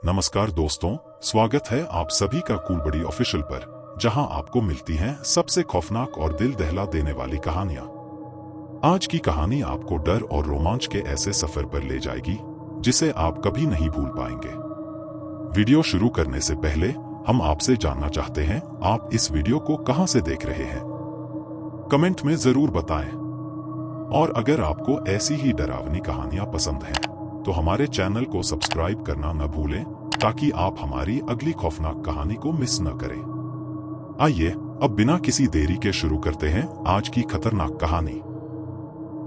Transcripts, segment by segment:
नमस्कार दोस्तों, स्वागत है आप सभी का कूल बड़ी ऑफिशियल पर, जहां आपको मिलती हैं सबसे खौफनाक और दिल दहला देने वाली कहानियां। आज की कहानी आपको डर और रोमांच के ऐसे सफर पर ले जाएगी जिसे आप कभी नहीं भूल पाएंगे। वीडियो शुरू करने से पहले हम आपसे जानना चाहते हैं, आप इस वीडियो को कहां से देख रहे हैं? कमेंट में जरूर बताएं। और अगर आपको ऐसी ही डरावनी कहानियां पसंद हैं तो हमारे चैनल को सब्सक्राइब करना न भूलें ताकि आप हमारी अगली खौफनाक कहानी को मिस न करें। आइए अब बिना किसी देरी के शुरू करते हैं आज की खतरनाक कहानी।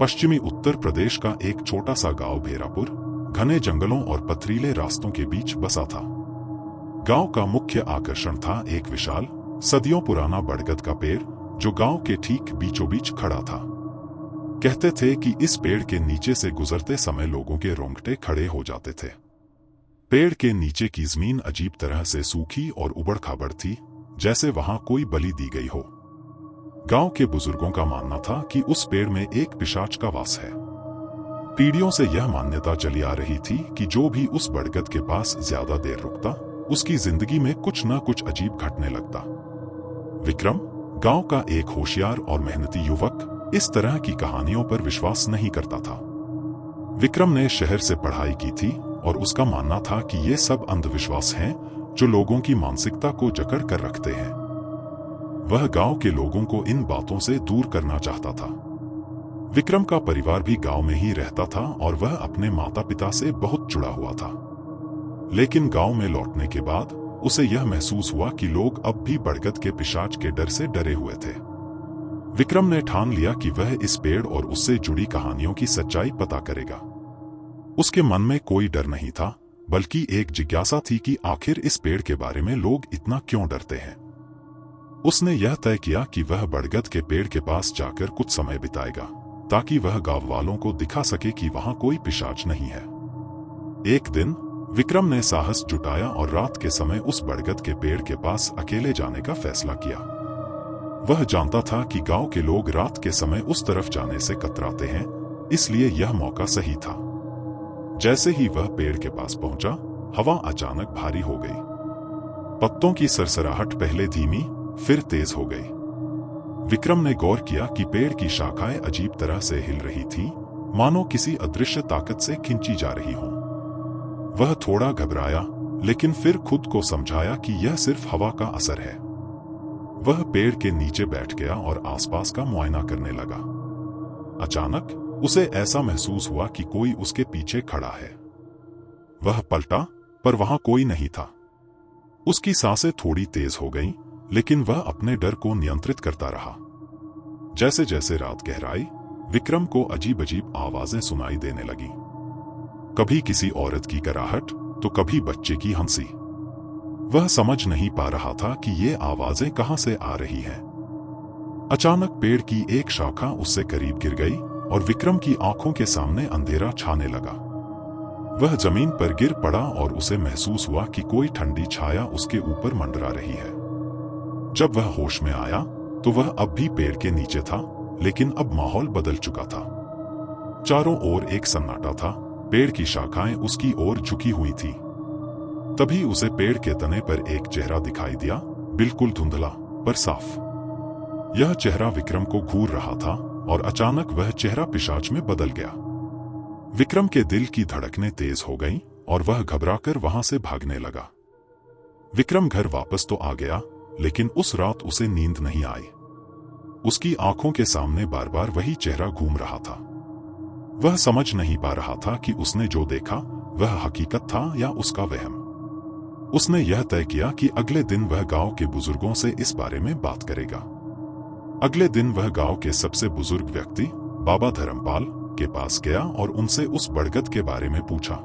पश्चिमी उत्तर प्रदेश का एक छोटा सा गांव भेरापुर घने जंगलों और पथरीले रास्तों के बीच बसा था। गांव का मुख्य आकर्षण था एक विशाल सदियों पुराना बरगद का पेड़ जो गांव के ठीक बीचों बीच खड़ा था। कहते थे कि इस पेड़ के नीचे से गुजरते समय लोगों के रोंगटे खड़े हो जाते थे। पेड़ के नीचे की जमीन अजीब तरह से सूखी और उबड़-खाबड़ थी, जैसे वहां कोई बलि दी गई हो। गांव के बुजुर्गों का मानना था कि उस पेड़ में एक पिशाच का वास है। पीढ़ियों से यह मान्यता चली आ रही थी कि जो भी उस बरगद के पास ज्यादा देर रुकता, उसकी जिंदगी में कुछ न कुछ अजीब घटने लगता। विक्रम, गांव का एक होशियार और मेहनती युवक, इस तरह की कहानियों पर विश्वास नहीं करता था। विक्रम ने शहर से पढ़ाई की थी और उसका मानना था कि ये सब अंधविश्वास हैं जो लोगों की मानसिकता को जकड़ कर रखते हैं। वह गांव के लोगों को इन बातों से दूर करना चाहता था। विक्रम का परिवार भी गांव में ही रहता था और वह अपने माता पिता से बहुत जुड़ा हुआ था। लेकिन गांव में लौटने के बाद उसे यह महसूस हुआ कि लोग अब भी बरगद के पिशाच के डर से डरे हुए थे। विक्रम ने ठान लिया कि वह इस पेड़ और उससे जुड़ी कहानियों की सच्चाई पता करेगा। उसके मन में कोई डर नहीं था, बल्कि एक जिज्ञासा थी कि आखिर इस पेड़ के बारे में लोग इतना क्यों डरते हैं। उसने यह तय किया कि वह बरगद के पेड़ के पास जाकर कुछ समय बिताएगा, ताकि वह गांव वालों को दिखा सके कि वहां कोई पिशाच नहीं है। एक दिन विक्रम ने साहस जुटाया और रात के समय उस बरगद के पेड़ के पास अकेले जाने का फैसला किया। वह जानता था कि गांव के लोग रात के समय उस तरफ जाने से कतराते हैं, इसलिए यह मौका सही था। जैसे ही वह पेड़ के पास पहुंचा, हवा अचानक भारी हो गई। पत्तों की सरसराहट पहले धीमी, फिर तेज हो गई। विक्रम ने गौर किया कि पेड़ की शाखाएं अजीब तरह से हिल रही थीं, मानो किसी अदृश्य ताकत से खींची जा रही हों। वह थोड़ा घबराया, लेकिन फिर खुद को समझाया कि यह सिर्फ हवा का असर है। वह पेड़ के नीचे बैठ गया और आसपास का मुआयना करने लगा। अचानक उसे ऐसा महसूस हुआ कि कोई उसके पीछे खड़ा है। वह पलटा, पर वहां कोई नहीं था। उसकी सांसें थोड़ी तेज हो गईं, लेकिन वह अपने डर को नियंत्रित करता रहा। जैसे जैसे रात गहराई, विक्रम को अजीब अजीब आवाजें सुनाई देने लगी। कभी किसी औरत की कराहट, तो कभी बच्चे की हंसी। वह समझ नहीं पा रहा था कि ये आवाजें कहां से आ रही हैं। अचानक पेड़ की एक शाखा उससे करीब गिर गई और विक्रम की आंखों के सामने अंधेरा छाने लगा। वह जमीन पर गिर पड़ा और उसे महसूस हुआ कि कोई ठंडी छाया उसके ऊपर मंडरा रही है। जब वह होश में आया तो वह अब भी पेड़ के नीचे था, लेकिन अब माहौल बदल चुका था। चारों ओर एक सन्नाटा था, पेड़ की शाखाएं उसकी ओर झुकी हुई थी। तभी उसे पेड़ के तने पर एक चेहरा दिखाई दिया, बिल्कुल धुंधला पर साफ। यह चेहरा विक्रम को घूर रहा था और अचानक वह चेहरा पिशाच में बदल गया। विक्रम के दिल की धड़कनें तेज हो गईं और वह घबराकर वहां से भागने लगा। विक्रम घर वापस तो आ गया, लेकिन उस रात उसे नींद नहीं आई। उसकी आंखों के सामने बार बार वही चेहरा घूम रहा था। वह समझ नहीं पा रहा था कि उसने जो देखा वह हकीकत था या उसका वहम। उसने यह तय किया कि अगले दिन वह गांव के बुजुर्गों से इस बारे में बात करेगा। अगले दिन वह गांव के सबसे बुजुर्ग व्यक्ति बाबा धर्मपाल के पास गया और उनसे उस बरगद के बारे में पूछा।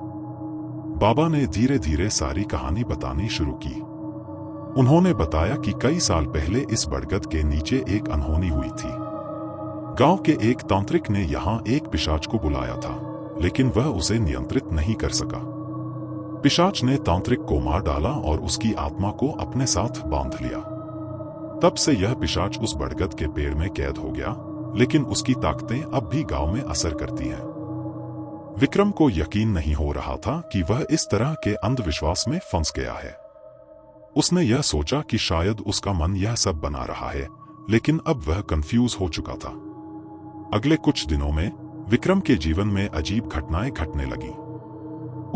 बाबा ने धीरे धीरे सारी कहानी बतानी शुरू की। उन्होंने बताया कि कई साल पहले इस बरगद के नीचे एक अनहोनी हुई थी। गांव के एक तांत्रिक ने यहाँ एक पिशाच को बुलाया था, लेकिन वह उसे नियंत्रित नहीं कर सका। पिशाच ने तांत्रिक को मार डाला और उसकी आत्मा को अपने साथ बांध लिया। तब से यह पिशाच उस बरगद के पेड़ में कैद हो गया, लेकिन उसकी ताकतें अब भी गांव में असर करती हैं। विक्रम को यकीन नहीं हो रहा था कि वह इस तरह के अंधविश्वास में फंस गया है। उसने यह सोचा कि शायद उसका मन यह सब बना रहा है, लेकिन अब वह कंफ्यूज हो चुका था। अगले कुछ दिनों में विक्रम के जीवन में अजीब घटनाएं घटने लगी।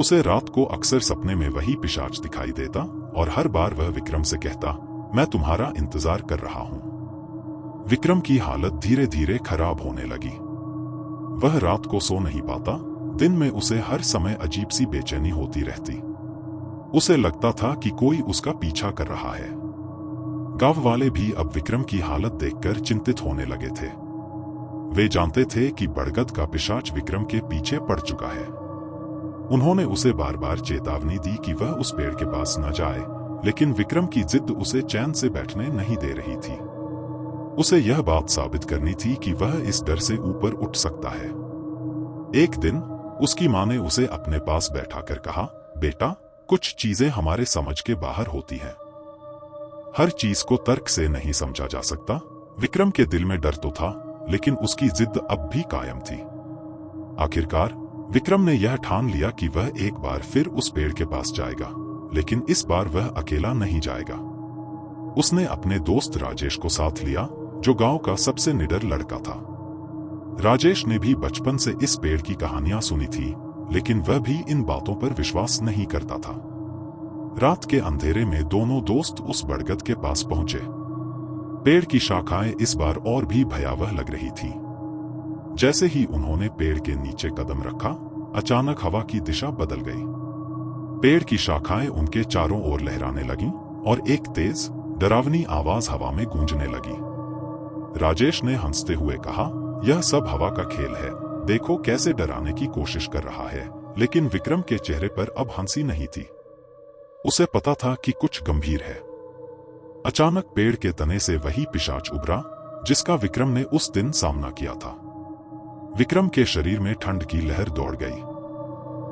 उसे रात को अक्सर सपने में वही पिशाच दिखाई देता और हर बार वह विक्रम से कहता, मैं तुम्हारा इंतजार कर रहा हूं। विक्रम की हालत धीरे धीरे खराब होने लगी। वह रात को सो नहीं पाता। दिन में उसे हर समय अजीब सी बेचैनी होती रहती। उसे लगता था कि कोई उसका पीछा कर रहा है। गांव वाले भी अब विक्रम की हालत देखकर चिंतित होने लगे थे। वे जानते थे कि बड़गद का पिशाच विक्रम के पीछे पड़ चुका है। उन्होंने उसे बार बार चेतावनी दी कि वह उस पेड़ के पास न जाए, लेकिन विक्रम की जिद उसे चैन से बैठने नहीं दे रही थी। उसे यह बात साबित करनी थी कि वह इस डर से ऊपर उठ सकता है। एक दिन उसकी मां ने उसे अपने पास बैठाकर कहा, बेटा, कुछ चीजें हमारे समझ के बाहर होती हैं। हर चीज को तर्क से नहीं समझा जा सकता। विक्रम के दिल में डर तो था, लेकिन उसकी जिद अब भी कायम थी। आखिरकार विक्रम ने यह ठान लिया कि वह एक बार फिर उस पेड़ के पास जाएगा, लेकिन इस बार वह अकेला नहीं जाएगा। उसने अपने दोस्त राजेश को साथ लिया, जो गांव का सबसे निडर लड़का था। राजेश ने भी बचपन से इस पेड़ की कहानियां सुनी थी, लेकिन वह भी इन बातों पर विश्वास नहीं करता था। रात के अंधेरे में दोनों दोस्त उस बड़गद के पास पहुंचे। पेड़ की शाखाएं इस बार और भी भयावह लग रही थी। जैसे ही उन्होंने पेड़ के नीचे कदम रखा, अचानक हवा की दिशा बदल गई। पेड़ की शाखाएं उनके चारों ओर लहराने लगीं और एक तेज, डरावनी आवाज हवा में गूंजने लगी। राजेश ने हंसते हुए कहा, यह सब हवा का खेल है। देखो कैसे डराने की कोशिश कर रहा है। लेकिन विक्रम के चेहरे पर अब हंसी नहीं थी। उसे पता था कि कुछ गंभीर है। अचानक पेड़ के तने से वही पिशाच उभरा, जिसका विक्रम ने उस दिन सामना किया था। विक्रम के शरीर में ठंड की लहर दौड़ गई।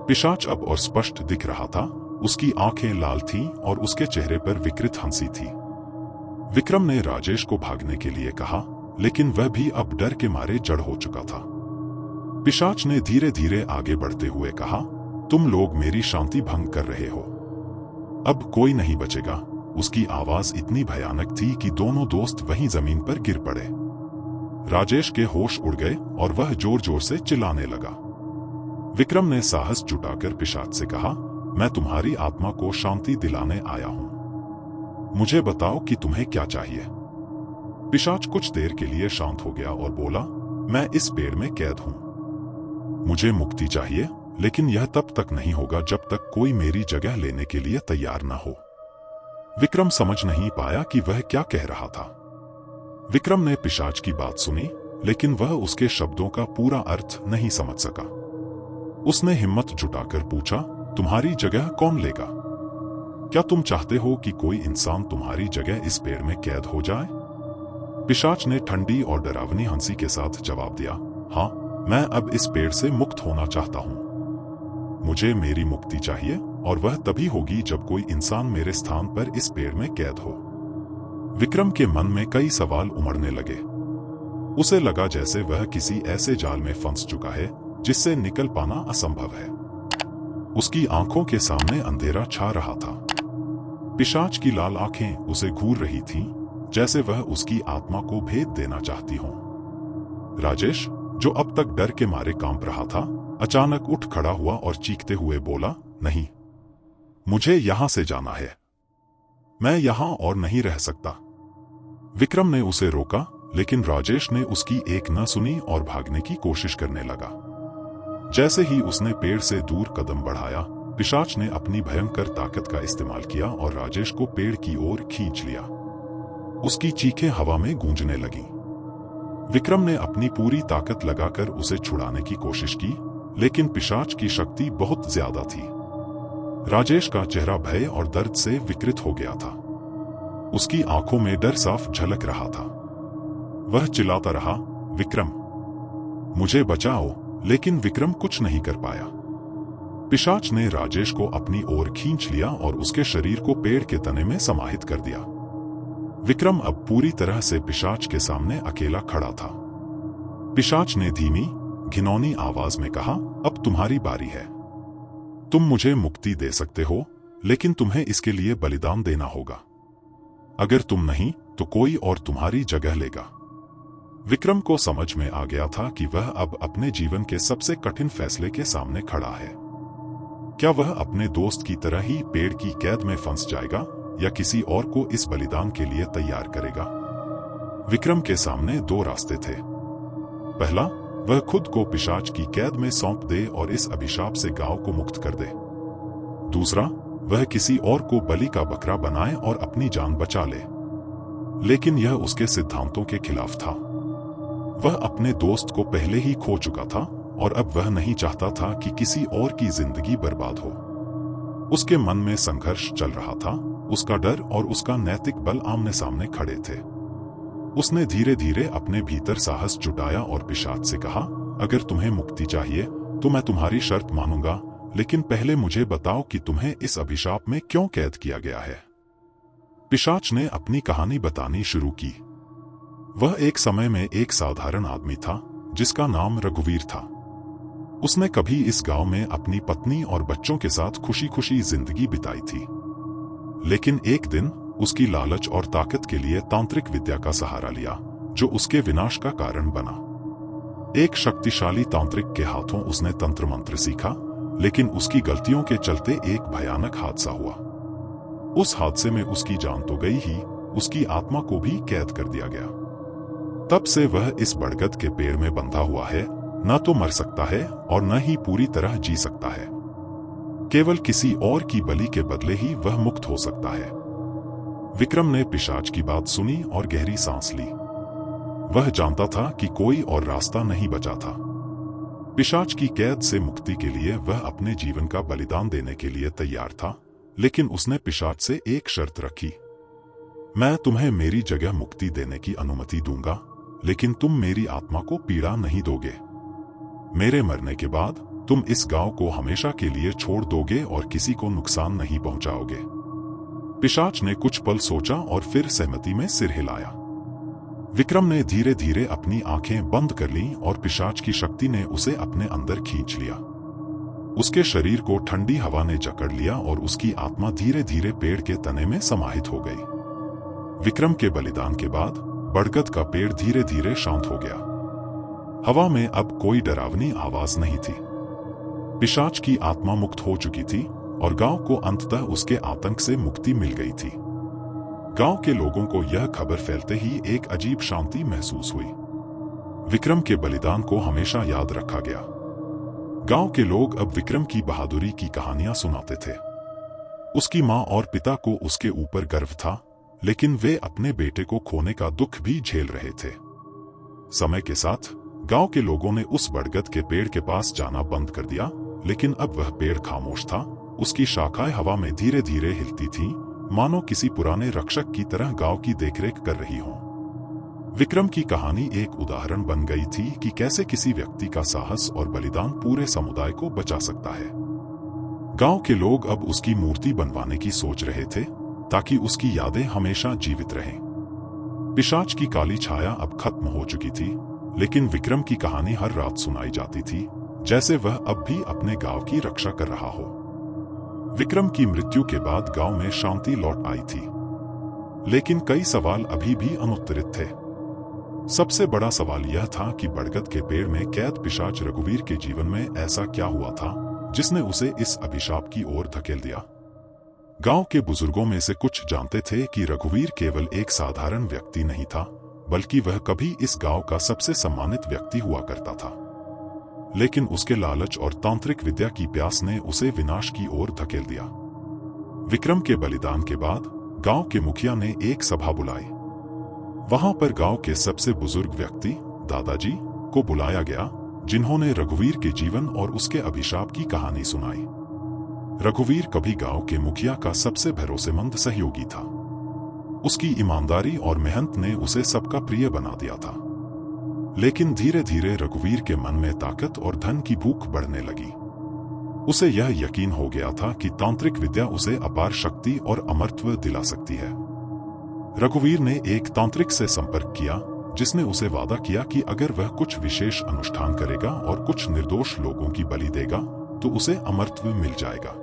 पिशाच अब और स्पष्ट दिख रहा था। उसकी आंखें लाल थीं और उसके चेहरे पर विकृत हंसी थी। विक्रम ने राजेश को भागने के लिए कहा, लेकिन वह भी अब डर के मारे जड़ हो चुका था। पिशाच ने धीरे धीरे आगे बढ़ते हुए कहा, तुम लोग मेरी शांति भंग कर रहे हो। अब कोई नहीं बचेगा। उसकी आवाज इतनी भयानक थी कि दोनों दोस्त वहीं जमीन पर गिर पड़े। राजेश के होश उड़ गए और वह जोर जोर से चिल्लाने लगा। विक्रम ने साहस जुटाकर पिशाच से कहा, मैं तुम्हारी आत्मा को शांति दिलाने आया हूं। मुझे बताओ कि तुम्हें क्या चाहिए। पिशाच कुछ देर के लिए शांत हो गया और बोला, मैं इस पेड़ में कैद हूं। मुझे मुक्ति चाहिए, लेकिन यह तब तक नहीं होगा जब तक कोई मेरी जगह लेने के लिए तैयार न हो। विक्रम समझ नहीं पाया कि वह क्या कह रहा था। विक्रम ने पिशाच की बात सुनी, लेकिन वह उसके शब्दों का पूरा अर्थ नहीं समझ सका। उसने हिम्मत जुटाकर पूछा, तुम्हारी जगह कौन लेगा? क्या तुम चाहते हो कि कोई इंसान तुम्हारी जगह इस पेड़ में कैद हो जाए? पिशाच ने ठंडी और डरावनी हंसी के साथ जवाब दिया, हाँ, मैं अब इस पेड़ से मुक्त होना चाहता हूं। मुझे मेरी मुक्ति चाहिए, और वह तभी होगी जब कोई इंसान मेरे स्थान पर इस पेड़ में कैद हो। विक्रम के मन में कई सवाल उमड़ने लगे। उसे लगा जैसे वह किसी ऐसे जाल में फंस चुका है जिससे निकल पाना असंभव है। उसकी आंखों के सामने अंधेरा छा रहा था। पिशाच की लाल आंखें उसे घूर रही थीं, जैसे वह उसकी आत्मा को भेद देना चाहती हों। राजेश, जो अब तक डर के मारे कांप रहा था, अचानक उठ खड़ा हुआ और चीखते हुए बोला, नहीं, मुझे यहां से जाना है। मैं यहां और नहीं रह सकता। विक्रम ने उसे रोका, लेकिन राजेश ने उसकी एक न सुनी और भागने की कोशिश करने लगा। जैसे ही उसने पेड़ से दूर कदम बढ़ाया, पिशाच ने अपनी भयंकर ताकत का इस्तेमाल किया और राजेश को पेड़ की ओर खींच लिया। उसकी चीखें हवा में गूंजने लगीं। विक्रम ने अपनी पूरी ताकत लगाकर उसे छुड़ाने की कोशिश की, लेकिन पिशाच की शक्ति बहुत ज्यादा थी। राजेश का चेहरा भय और दर्द से विकृत हो गया था। उसकी आंखों में डर साफ झलक रहा था। वह चिल्लाता रहा, विक्रम, मुझे बचाओ, लेकिन विक्रम कुछ नहीं कर पाया। पिशाच ने राजेश को अपनी ओर खींच लिया और उसके शरीर को पेड़ के तने में समाहित कर दिया। विक्रम अब पूरी तरह से पिशाच के सामने अकेला खड़ा था। पिशाच ने धीमी, घिनौनी आवाज में कहा, अब तुम्हारी बारी है। तुम मुझे मुक्ति दे सकते हो, लेकिन तुम्हें इसके लिए बलिदान देना होगा। अगर तुम नहीं, तो कोई और तुम्हारी जगह लेगा। विक्रम को समझ में आ गया था कि वह अब अपने जीवन के सबसे कठिन फैसले के सामने खड़ा है। क्या वह अपने दोस्त की तरह ही पेड़ की कैद में फंस जाएगा या किसी और को इस बलिदान के लिए तैयार करेगा? विक्रम के सामने दो रास्ते थे। पहला, वह खुद को पिशाच की कैद में सौंप दे और इस अभिशाप से गांव को मुक्त कर दे। दूसरा, वह किसी और को बलि का बकरा बनाए और अपनी जान बचा ले। लेकिन यह उसके सिद्धांतों के खिलाफ था। वह अपने दोस्त को पहले ही खो चुका था और अब वह नहीं चाहता था कि किसी और की जिंदगी बर्बाद हो। उसके मन में संघर्ष चल रहा था। उसका डर और उसका नैतिक बल आमने सामने खड़े थे। उसने धीरे धीरे अपने भीतर साहस जुटाया और पिशाच से कहा, अगर तुम्हें मुक्ति चाहिए तो मैं तुम्हारी शर्त मानूंगा, लेकिन पहले मुझे बताओ कि तुम्हें इस अभिशाप में क्यों कैद किया गया है। पिशाच ने अपनी कहानी बतानी शुरू की। वह एक समय में एक साधारण आदमी था जिसका नाम रघुवीर था। उसने कभी इस गांव में अपनी पत्नी और बच्चों के साथ खुशी खुशी जिंदगी बिताई थी। लेकिन एक दिन उसकी लालच और ताकत के लिए तांत्रिक विद्या का सहारा लिया, जो उसके विनाश का कारण बना। एक शक्तिशाली तांत्रिक के हाथों उसने तंत्र मंत्र सीखा, लेकिन उसकी गलतियों के चलते एक भयानक हादसा हुआ। उस हादसे में उसकी जान तो गई ही, उसकी आत्मा को भी कैद कर दिया गया। तब से वह इस बरगद के पेड़ में बंधा हुआ है, न तो मर सकता है और न ही पूरी तरह जी सकता है। केवल किसी और की बलि के बदले ही वह मुक्त हो सकता है। विक्रम ने पिशाच की बात सुनी और गहरी सांस ली। वह जानता था कि कोई और रास्ता नहीं बचा था। पिशाच की कैद से मुक्ति के लिए वह अपने जीवन का बलिदान देने के लिए तैयार था, लेकिन उसने पिशाच से एक शर्त रखी। मैं तुम्हें मेरी जगह मुक्ति देने की अनुमति दूंगा, लेकिन तुम मेरी आत्मा को पीड़ा नहीं दोगे। मेरे मरने के बाद तुम इस गांव को हमेशा के लिए छोड़ दोगे और किसी को नुकसान नहीं पहुंचाओगे। पिशाच ने कुछ पल सोचा और फिर सहमति में सिर हिलाया। विक्रम ने धीरे धीरे अपनी आंखें बंद कर लीं और पिशाच की शक्ति ने उसे अपने अंदर खींच लिया। उसके शरीर को ठंडी हवा ने जकड़ लिया और उसकी आत्मा धीरे धीरे पेड़ के तने में समाहित हो गई। विक्रम के बलिदान के बाद बरगद का पेड़ धीरे धीरे शांत हो गया। हवा में अब कोई डरावनी आवाज नहीं थी। पिशाच की आत्मा मुक्त हो चुकी थी और गांव को अंततः उसके आतंक से मुक्ति मिल गई थी। गांव के लोगों को यह खबर फैलते ही एक अजीब शांति महसूस हुई। विक्रम के बलिदान को हमेशा याद रखा गया। गांव के लोग अब विक्रम की बहादुरी की कहानियां सुनाते थे। उसकी मां और पिता को उसके ऊपर गर्व था, लेकिन वे अपने बेटे को खोने का दुख भी झेल रहे थे। समय के साथ गांव के लोगों ने उस बरगद के पेड़ के पास जाना बंद कर दिया, लेकिन अब वह पेड़ खामोश था। उसकी शाखाएं हवा में धीरे धीरे हिलती थीं, मानो किसी पुराने रक्षक की तरह गांव की देखरेख कर रही हों। विक्रम की कहानी एक उदाहरण बन गई थी कि कैसे किसी व्यक्ति का साहस और बलिदान पूरे समुदाय को बचा सकता है। गांव के लोग अब उसकी मूर्ति बनवाने की सोच रहे थे, ताकि उसकी यादें हमेशा जीवित रहें। पिशाच की काली छाया अब खत्म हो चुकी थी, लेकिन विक्रम की कहानी हर रात सुनाई जाती थी, जैसे वह अब भी अपने गांव की रक्षा कर रहा हो। विक्रम की मृत्यु के बाद गांव में शांति लौट आई थी, लेकिन कई सवाल अभी भी अनुत्तरित थे। सबसे बड़ा सवाल यह था कि बरगद के पेड़ में कैद पिशाच रघुवीर के जीवन में ऐसा क्या हुआ था जिसने उसे इस अभिशाप की ओर धकेल दिया। गांव के बुजुर्गों में से कुछ जानते थे कि रघुवीर केवल एक साधारण व्यक्ति नहीं था, बल्कि वह कभी इस गांव का सबसे सम्मानित व्यक्ति हुआ करता था। लेकिन उसके लालच और तांत्रिक विद्या की प्यास ने उसे विनाश की ओर धकेल दिया। विक्रम के बलिदान के बाद गांव के मुखिया ने एक सभा बुलाई। वहां पर गांव के सबसे बुजुर्ग व्यक्ति दादाजी को बुलाया गया, जिन्होंने रघुवीर के जीवन और उसके अभिशाप की कहानी सुनाई। रघुवीर कभी गांव के मुखिया का सबसे भरोसेमंद सहयोगी था। उसकी ईमानदारी और मेहनत ने उसे सबका प्रिय बना दिया था। लेकिन धीरे धीरे रघुवीर के मन में ताकत और धन की भूख बढ़ने लगी। उसे यह यकीन हो गया था कि तांत्रिक विद्या उसे अपार शक्ति और अमरत्व दिला सकती है। रघुवीर ने एक तांत्रिक से संपर्क किया, जिसने उसे वादा किया कि अगर वह कुछ विशेष अनुष्ठान करेगा और कुछ निर्दोष लोगों की बलि देगा तो उसे अमरत्व मिल जाएगा।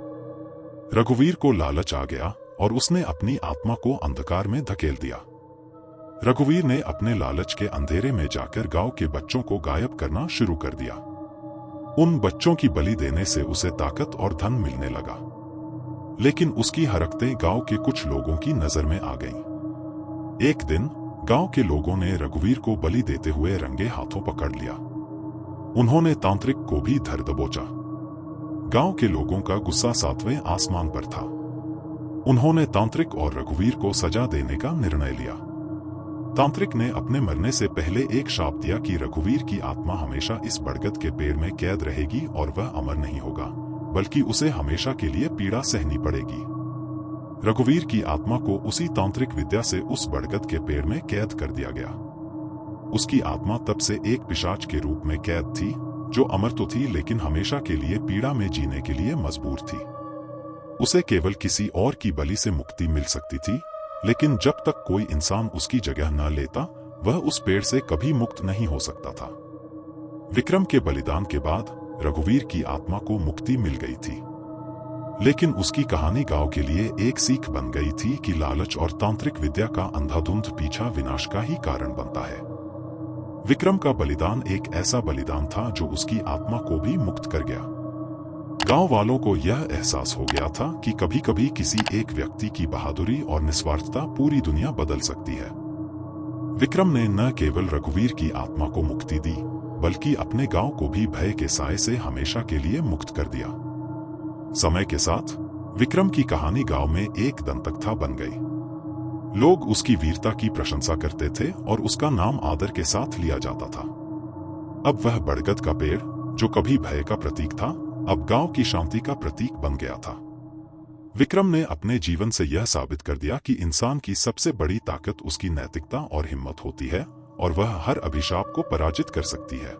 रघुवीर को लालच आ गया और उसने अपनी आत्मा को अंधकार में धकेल दिया। रघुवीर ने अपने लालच के अंधेरे में जाकर गांव के बच्चों को गायब करना शुरू कर दिया। उन बच्चों की बलि देने से उसे ताकत और धन मिलने लगा, लेकिन उसकी हरकतें गांव के कुछ लोगों की नजर में आ गईं। एक दिन गांव के लोगों ने रघुवीर को बलि देते हुए रंगे हाथों पकड़ लिया। उन्होंने तांत्रिक को भी धर दबोचा। गांव के लोगों का गुस्सा 7वें आसमान पर था। उन्होंने तांत्रिक और रघुवीर को सजा देने का निर्णय लिया। तांत्रिक ने अपने मरने से पहले एक शाप दिया कि रघुवीर की आत्मा हमेशा इस बरगद के पेड़ में कैद रहेगी और वह अमर नहीं होगा, बल्कि उसे हमेशा के लिए पीड़ा सहनी पड़ेगी। रघुवीर की आत्मा को उसी तांत्रिक विद्या से उस बरगद के पेड़ में कैद कर दिया गया। उसकी आत्मा तब से एक पिशाच के रूप में कैद थी, जो अमर तो थी लेकिन हमेशा के लिए पीड़ा में जीने के लिए मजबूर थी। उसे केवल किसी और की बलि से मुक्ति मिल सकती थी, लेकिन जब तक कोई इंसान उसकी जगह न लेता वह उस पेड़ से कभी मुक्त नहीं हो सकता था। विक्रम के बलिदान के बाद रघुवीर की आत्मा को मुक्ति मिल गई थी, लेकिन उसकी कहानी गांव के लिए एक सीख बन गई थी कि लालच और तांत्रिक विद्या का अंधाधुंध पीछा विनाश का ही कारण बनता है। विक्रम का बलिदान एक ऐसा बलिदान था जो उसकी आत्मा को भी मुक्त कर गया। गांव वालों को यह एहसास हो गया था कि कभी कभी किसी एक व्यक्ति की बहादुरी और निस्वार्थता पूरी दुनिया बदल सकती है। विक्रम ने न केवल रघुवीर की आत्मा को मुक्ति दी, बल्कि अपने गांव को भी भय के साए से हमेशा के लिए मुक्त कर दिया। समय के साथ विक्रम की कहानी गांव में एक दंतकथा बन गई। लोग उसकी वीरता की प्रशंसा करते थे और उसका नाम आदर के साथ लिया जाता था। अब वह बरगद का पेड़, जो कभी भय का प्रतीक था, अब गांव की शांति का प्रतीक बन गया था। विक्रम ने अपने जीवन से यह साबित कर दिया कि इंसान की सबसे बड़ी ताकत उसकी नैतिकता और हिम्मत होती है और वह हर अभिशाप को पराजित कर सकती है।